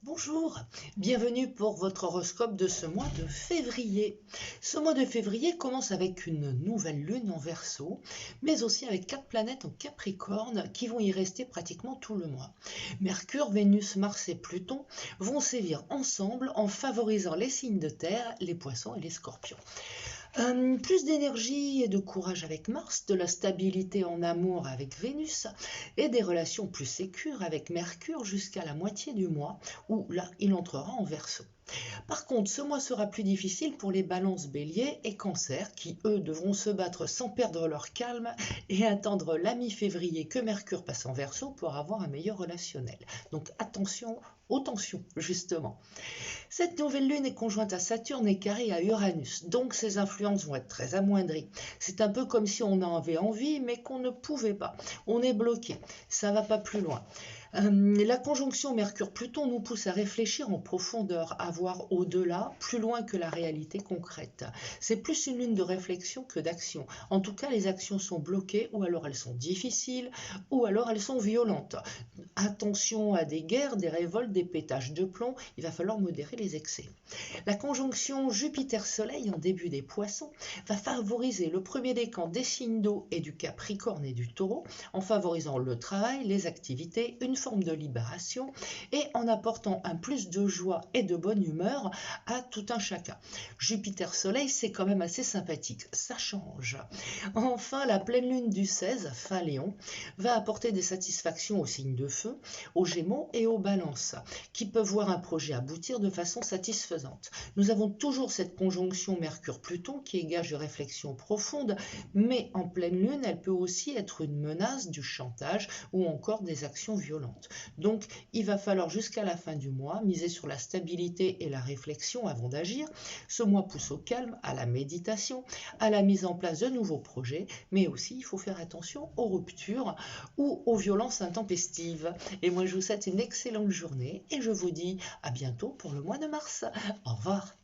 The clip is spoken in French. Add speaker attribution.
Speaker 1: Bonjour, bienvenue pour votre horoscope de ce mois de février. Ce mois de février commence avec une nouvelle lune en Verseau, mais aussi avec 4 planètes en Capricorne qui vont y rester pratiquement tout le mois. Mercure, Vénus, Mars et Pluton vont sévir ensemble en favorisant les signes de terre, les poissons et les scorpions. Plus d'énergie et de courage avec Mars, de la stabilité en amour avec Vénus et des relations plus sécures avec Mercure jusqu'à la moitié du mois où là il entrera en Verseau. Par contre, ce mois sera plus difficile pour les balances bélier et cancer qui, eux, devront se battre sans perdre leur calme et attendre la mi-février que Mercure passe en Verseau pour avoir un meilleur relationnel. Donc attention aux tensions, justement. Cette nouvelle lune est conjointe à Saturne et carrée à Uranus, donc ses influences vont être très amoindries. C'est un peu comme si on en avait envie, mais qu'on ne pouvait pas. On est bloqué, ça va pas plus loin. La conjonction Mercure-Pluton nous pousse à réfléchir en profondeur, à voir au-delà, plus loin que la réalité concrète. C'est plus une lune de réflexion que d'action. En tout cas, les actions sont bloquées, ou alors elles sont difficiles, ou alors elles sont violentes. Attention à des guerres, des révoltes, des pétages de plomb, il va falloir modérer les excès. La conjonction Jupiter-Soleil en début des Poissons va favoriser le premier décan des signes d'eau et du Capricorne et du Taureau, en favorisant le travail, les activités, une forme de libération et en apportant un plus de joie et de bonne humeur à tout un chacun. Jupiter-Soleil, c'est quand même assez sympathique, ça change. Enfin, la pleine lune du 16, fin Lion, va apporter des satisfactions aux signes de feu, aux Gémeaux et aux Balances, qui peuvent voir un projet aboutir de façon satisfaisante. Nous avons toujours cette conjonction Mercure-Pluton qui égage une réflexion profonde, mais en pleine lune, elle peut aussi être une menace, du chantage ou encore des actions violentes. Donc, il va falloir jusqu'à la fin du mois miser sur la stabilité et la réflexion avant d'agir. Ce mois pousse au calme, à la méditation, à la mise en place de nouveaux projets, mais aussi il faut faire attention aux ruptures ou aux violences intempestives. Et moi, je vous souhaite une excellente journée et je vous dis à bientôt pour le mois de mars. Au revoir.